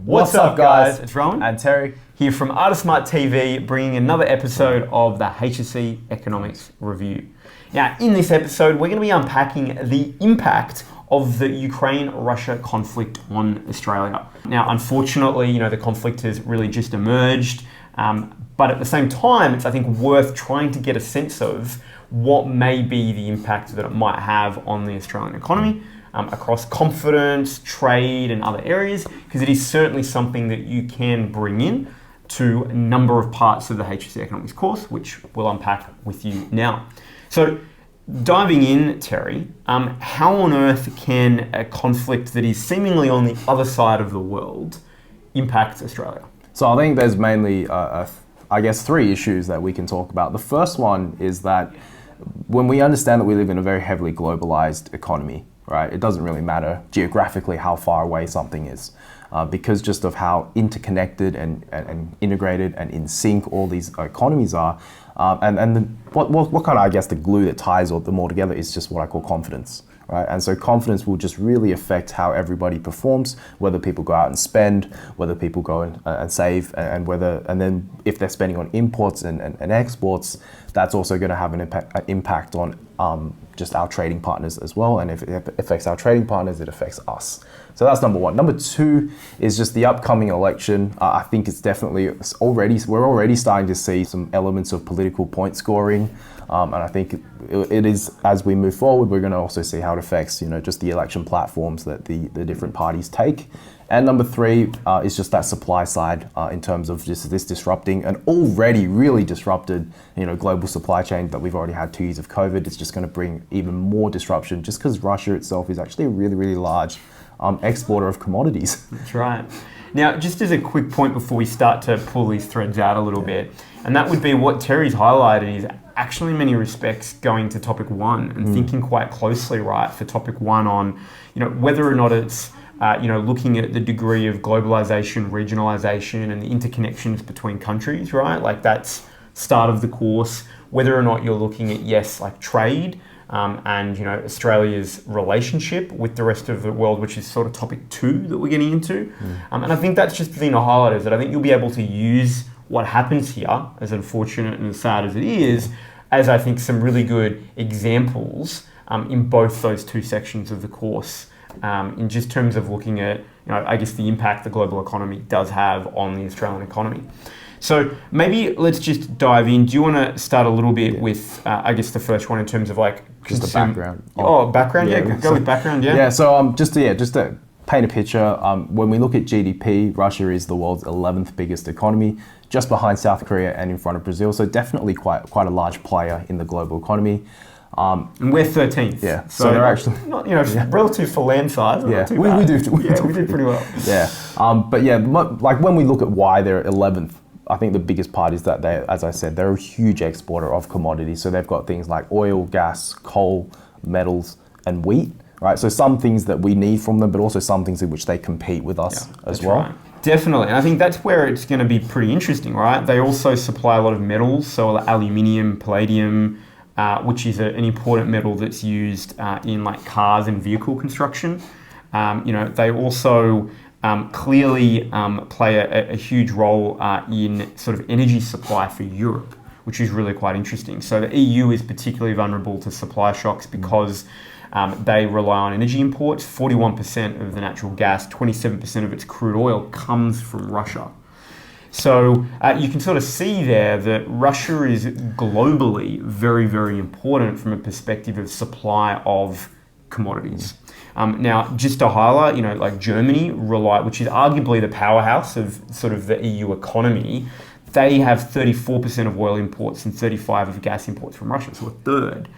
What's up, guys? It's Rowan and Terry here from Artismart TV, bringing another episode of the HSC Economics Review. Now, in this episode, we're going to be unpacking the impact of the Ukraine-Russia conflict on Australia. Now, unfortunately, the conflict has really just emerged, but at the same time, it's, I think, worth trying to get a sense of what may be the impact that it might have on the Australian economy across confidence, trade, and other areas, because it is certainly something that you can bring in to a number of parts of the HSC Economics course, which we'll unpack with you now. So, diving in, Terry, how on earth can a conflict that is seemingly on the other side of the world impact Australia? So I think there's mainly, three issues that we can talk about. The first one is that when we understand that we live in a very heavily globalized economy, right, it doesn't really matter geographically how far away something is, because just of how interconnected and integrated and in sync all these economies are. What kind of, the glue that ties all them all together is just what I call confidence, right? And so confidence will just really affect how everybody performs, whether people go out and spend, whether people go and save, and then if they're spending on imports and exports, that's also going to have an impact on just our trading partners as well. And if it affects our trading partners, it affects us. So that's number one. Number two is just the upcoming election. I think we're already starting to see some elements of political point scoring. And I think it is, as we move forward, we're going to also see how it affects, just the election platforms that the different parties take. And number three is just that supply side in terms of just this disrupting an already really disrupted, global supply chain that we've already had 2 years of COVID. It's just going to bring even more disruption just because Russia itself is actually a really, really large exporter of commodities. That's right. Now, just as a quick point before we start to pull these threads out a little bit, and that would be what Terry's highlighted is actually in many respects going to topic one and thinking quite closely, right, for topic one on, whether or not it's looking at the degree of globalization, regionalization, and the interconnections between countries, right? Like that's start of the course. Whether or not you're looking at, trade, and Australia's relationship with the rest of the world, which is sort of topic two that we're getting into. And I think that's just the thing to highlight is that I think you'll be able to use what happens here, as unfortunate and as sad as it is, as I think some really good examples in both those two sections of the course, in just terms of looking at, the impact the global economy does have on the Australian economy. So maybe let's just dive in. Do you want to start a little bit with, the first one in terms of just the background? Background. Yeah, go with background. Yeah. Yeah. So just to paint a picture, when we look at GDP, Russia is the world's 11th biggest economy, just behind South Korea and in front of Brazil. So definitely quite a large player in the global economy. And we're 13th. Yeah. So they're actually not, relative for land size. Yeah. We do pretty well. Yeah. When we look at why they're 11th. I think the biggest part is that they're a huge exporter of commodities. So they've got things like oil, gas, coal, metals, and wheat, right? So some things that we need from them, but also some things in which they compete with us as well. Right. Definitely. And I think that's where it's going to be pretty interesting, right? They also supply a lot of metals, so aluminium, palladium, which is an important metal that's used in cars and vehicle construction. They also clearly play a huge role in sort of energy supply for Europe, which is really quite interesting. So the EU is particularly vulnerable to supply shocks because they rely on energy imports. 41% of the natural gas, 27% of its crude oil comes from Russia. So you can sort of see there that Russia is globally very, very important from a perspective of supply of commodities. Now, just to highlight, Germany, which is arguably the powerhouse of sort of the EU economy, they have 34% of oil imports and 35% of gas imports from Russia, so a third.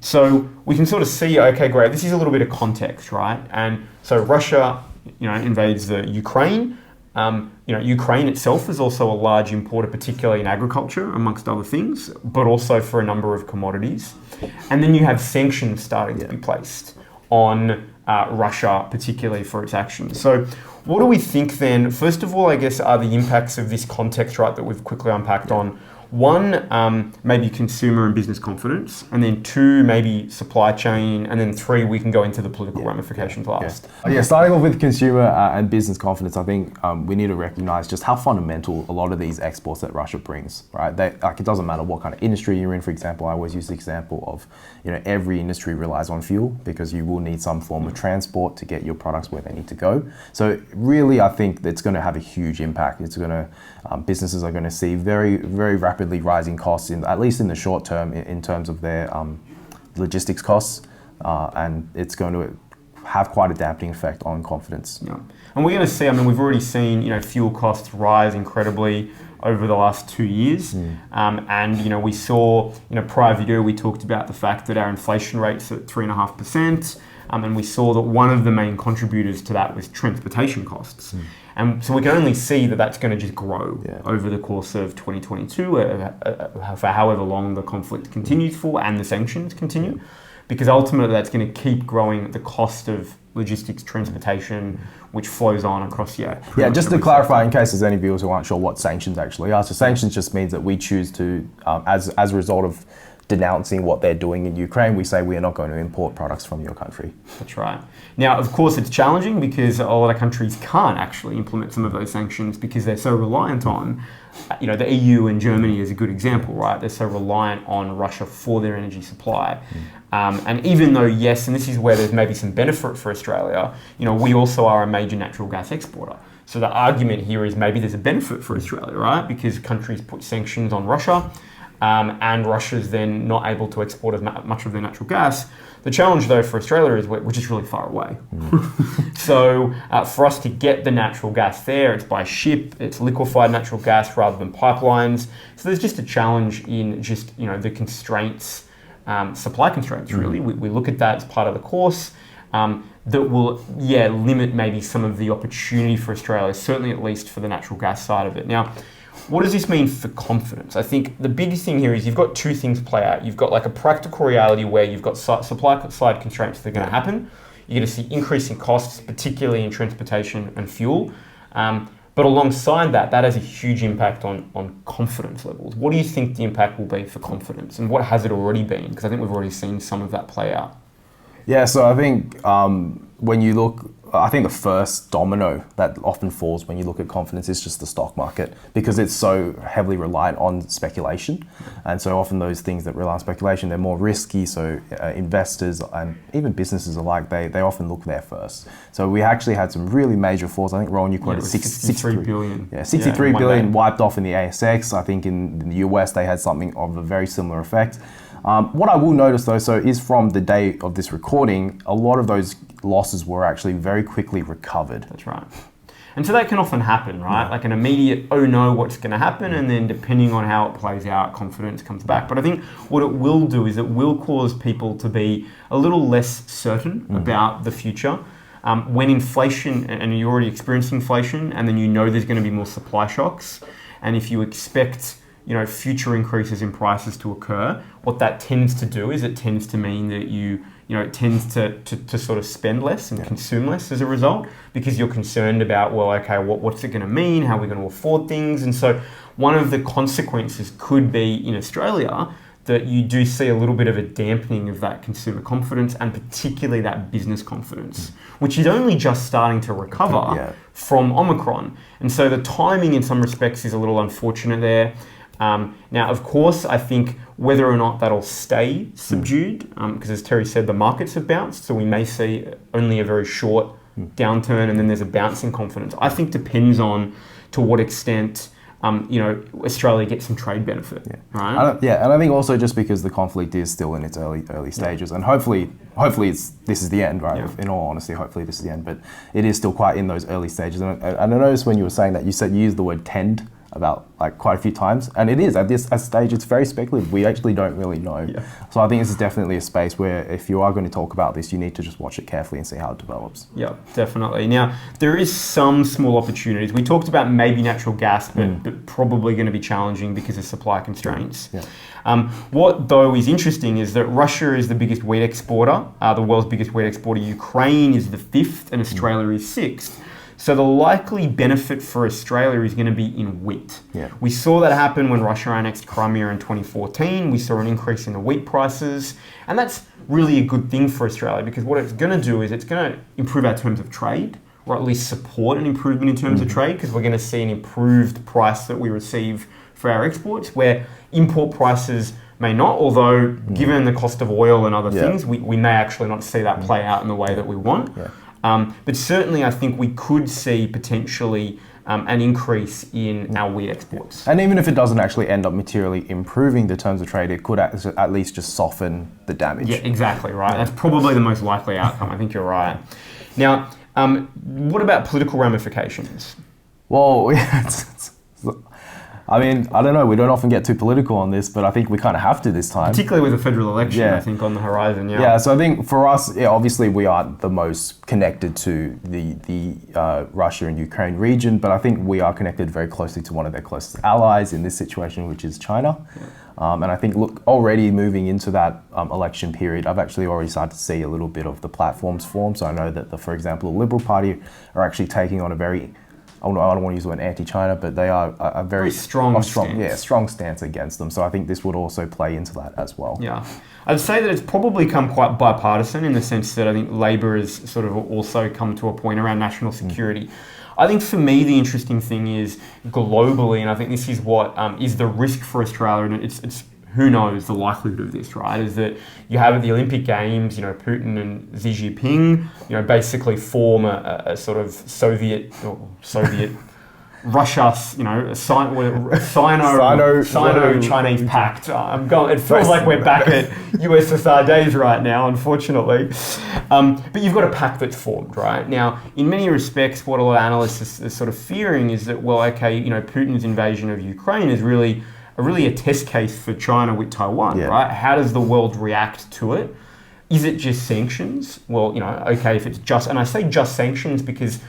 So we can sort of see, okay, great, this is a little bit of context, right? And so Russia, invades the Ukraine. Ukraine itself is also a large importer, particularly in agriculture, amongst other things, but also for a number of commodities. And then you have sanctions starting to be placed on Russia, particularly for its actions. So what do we think then? First of all, I guess, are the impacts of this context, right, that we've quickly unpacked on One, maybe consumer and business confidence, and then two, maybe supply chain, and then three, we can go into the political ramifications last. Yeah, starting off with consumer and business confidence, I think we need to recognize just how fundamental a lot of these exports that Russia brings, right? It doesn't matter what kind of industry you're in, for example. I always use the example of, every industry relies on fuel because you will need some form of transport to get your products where they need to go. So really, I think it's going to have a huge impact. It's going to, businesses are going to see very, very rapidly rising costs, at least in the short term, in terms of their logistics costs, and it's going to have quite a dampening effect on confidence. Yeah. And we're going to see, we've already seen, fuel costs rise incredibly over the last 2 years. And, we saw, prior video, we talked about the fact that our inflation rate's at 3.5%. And we saw that one of the main contributors to that was transportation costs. And so we can only see that that's going to just grow over the course of 2022, for however long the conflict continues for and the sanctions continue. Because ultimately that's going to keep growing the cost of logistics, transportation, which flows on across, just to clarify, in case there's any viewers who aren't sure what sanctions actually are. So sanctions just means that we choose to, as a result of denouncing what they're doing in Ukraine, we say we are not going to import products from your country. That's right. Now, of course, it's challenging because a lot of countries can't actually implement some of those sanctions because they're so reliant on, the EU and Germany is a good example, right? They're so reliant on Russia for their energy supply. And even though, yes, and this is where there's maybe some benefit for Australia, we also are a major natural gas exporter. So the argument here is maybe there's a benefit for Australia, right? Because countries put sanctions on Russia, and Russia's then not able to export as much of their natural gas. The challenge, though, for Australia is we're just really far away. So for us to get the natural gas there, it's by ship, it's liquefied natural gas rather than pipelines. So there's just a challenge in just, the constraints, supply constraints, really. We look at that as part of the course. That will, limit maybe some of the opportunity for Australia, certainly at least for the natural gas side of it. Now, what does this mean for confidence? I think the biggest thing here is you've got two things play out. You've got like a practical reality where you've got supply side constraints that are going to happen. You're going to see increasing costs, particularly in transportation and fuel. But alongside that has a huge impact on confidence levels. What do you think the impact will be for confidence? And what has it already been? Because I think we've already seen some of that play out. Yeah, so I think when you look, I think the first domino that often falls when you look at confidence is just the stock market, because it's so heavily reliant on speculation. And so often those things that rely on speculation, they're more risky. So investors and even businesses alike, they often look there first. So we actually had some really major falls. I think, Rowan, you quoted 63 billion. Yeah, 63 billion wiped off in the ASX. I think in the US, they had something of a very similar effect. What I will notice though, is from the day of this recording, a lot of those losses were actually very quickly recovered. That's right. And so that can often happen, right? Yeah. Like an immediate, oh no, what's going to happen? And then depending on how it plays out, confidence comes back. But I think what it will do is it will cause people to be a little less certain about the future. When inflation, and you're already experiencing inflation, and then there's going to be more supply shocks. And if you expect future increases in prices to occur, what that tends to do is it tends to mean that it tends to sort of spend less and consume less as a result, because you're concerned about, what's it going to mean? How are we going to afford things? And so one of the consequences could be in Australia that you do see a little bit of a dampening of that consumer confidence, and particularly that business confidence, which is only just starting to recover from Omicron. And so the timing in some respects is a little unfortunate there. Now, of course, I think whether or not that'll stay subdued, because as Terry said, the markets have bounced, so we may see only a very short downturn and then there's a bounce in confidence. I think depends on to what extent Australia gets some trade benefit, right? And I think also just because the conflict is still in its early stages, and hopefully this is the end, right? Yeah. In all honesty, hopefully this is the end, but it is still quite in those early stages. And I noticed when you were saying that, you used the word tend about quite a few times, and it is at this stage it's very speculative. We actually don't really know. So I think this is definitely a space where if you are going to talk about this, you need to just watch it carefully and see how it develops. Yeah, definitely. Now there is some small opportunities. We talked about maybe natural gas, but probably going to be challenging because of supply constraints. What though is interesting is that Russia is the biggest wheat exporter, the world's biggest wheat exporter. Ukraine is the 5th and Australia is 6th. So the likely benefit for Australia is going to be in wheat. Yeah. We saw that happen when Russia annexed Crimea in 2014. We saw an increase in the wheat prices, and that's really a good thing for Australia, because what it's going to do is it's going to improve our terms of trade, or at least support an improvement in terms of trade, because we're going to see an improved price that we receive for our exports, where import prices may not, although given the cost of oil and other things, we may actually not see that play out in the way that we want. But certainly I think we could see potentially an increase in our wheat exports. And even if it doesn't actually end up materially improving the terms of trade, it could at least just soften the damage. Yeah, exactly, right. That's probably the most likely outcome. I think you're right. Now, what about political ramifications? Well, I mean, I don't know. We don't often get too political on this, but I think we kind of have to this time. Particularly with the federal election, I think, on the horizon, Yeah, so I think for us, obviously we aren't the most connected to the Russia and Ukraine region, but I think we are connected very closely to one of their closest allies in this situation, which is China. And I think, look, already moving into that election period, I've actually already started to see a little bit of the platforms form. So I know that, for example, the Liberal Party are actually taking on a very, I don't want to use the word anti-China, but they are a very strong stance against them. So I think this would also play into that as well. Yeah. I'd say that it's probably come quite bipartisan, in the sense that I think Labor has sort of also come to a point around national security. I think for me, the interesting thing is globally, and I think this is what is the risk for Australia, and it's who knows the likelihood of this, right? Is that you have at the Olympic Games, Putin and Xi Jinping, basically form a sort of Soviet Russia, Sino-Chinese pact. It feels like we're back at USSR days right now, unfortunately. But you've got a pact that's formed, right? Now, in many respects, what a lot of analysts are sort of fearing is that, well, okay, Putin's invasion of Ukraine is really a test case for China with Taiwan, right? How does the world react to it? Is it just sanctions? Well, okay, if it's just, and I say just sanctions because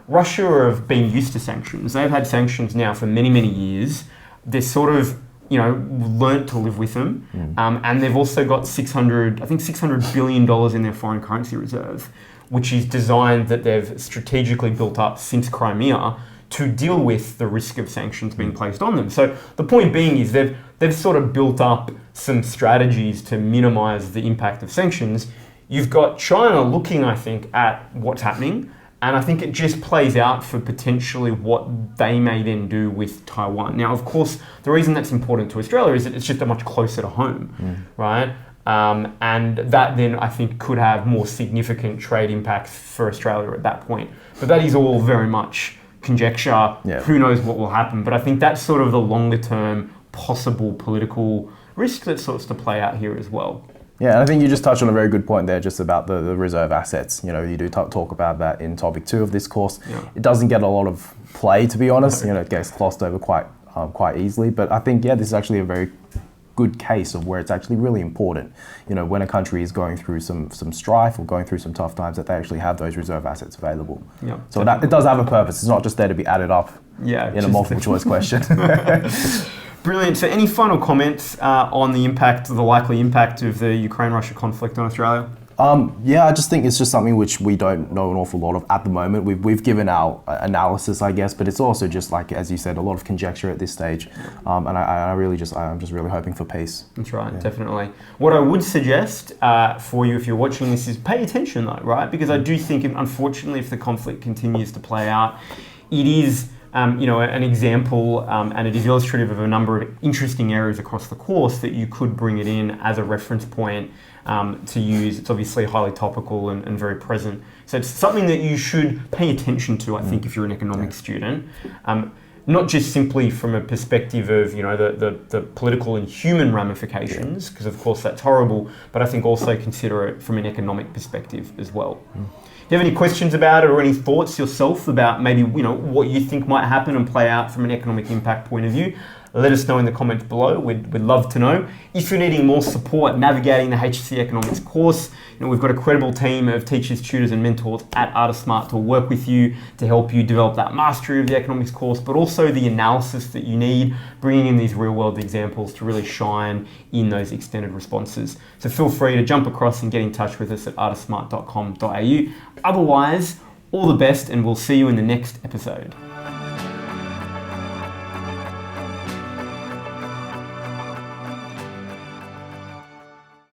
Russia have been used to sanctions. They've had sanctions now for many, many years. They're sort of, learnt to live with them. And they've also got $600 billion in their foreign currency reserve, which is designed that they've strategically built up since Crimea to deal with the risk of sanctions being placed on them. So the point being is they've sort of built up some strategies to minimize the impact of sanctions. You've got China looking, I think, at what's happening, and I think it just plays out for potentially what they may then do with Taiwan. Now, of course, the reason that's important to Australia is that it's just a much closer to home, right? And that then, I think, could have more significant trade impacts for Australia at that point. But that is all very much conjecture. Who knows what will happen? But I think that's sort of the longer term possible political risk that starts to play out here as well. Yeah, and I think you just touched on a very good point there, just about the reserve assets. You do talk about that in topic 2 of this course. It doesn't get a lot of play, to be honest. It gets glossed over quite easily. But I think, this is actually a very good case of where it's actually really important. When a country is going through some strife or going through some tough times, that they actually have those reserve assets available. So that it does have a purpose. It's not just there to be added up in a multiple choice question. Brilliant. So any final comments on the likely impact of the Ukraine-Russia conflict on Australia? I just think it's just something which we don't know an awful lot of at the moment. We've given our analysis, I guess, but it's also just like, as you said, a lot of conjecture at this stage. And I'm just really hoping for peace. That's right, definitely. What I would suggest for you, if you're watching this, is pay attention though, right? Because I do think, unfortunately, if the conflict continues to play out, it is an example, and it is illustrative of a number of interesting areas across the course that you could bring it in as a reference point to use. It's obviously highly topical and very present. So it's something that you should pay attention to, I think, if you're an economics student. Not just simply from a perspective of, the political and human ramifications, because of course that's horrible, but I think also consider it from an economic perspective as well. Do you have any questions about it or any thoughts yourself about maybe, what you think might happen and play out from an economic impact point of view? Let us know in the comments below. We'd love to know. If you're needing more support navigating the HSC Economics course, we've got a credible team of teachers, tutors and mentors at ArtistSmart to work with you to help you develop that mastery of the economics course, but also the analysis that you need, bringing in these real world examples to really shine in those extended responses. So feel free to jump across and get in touch with us at artistsmart.com.au. Otherwise, All the best, and we'll see you in the next episode.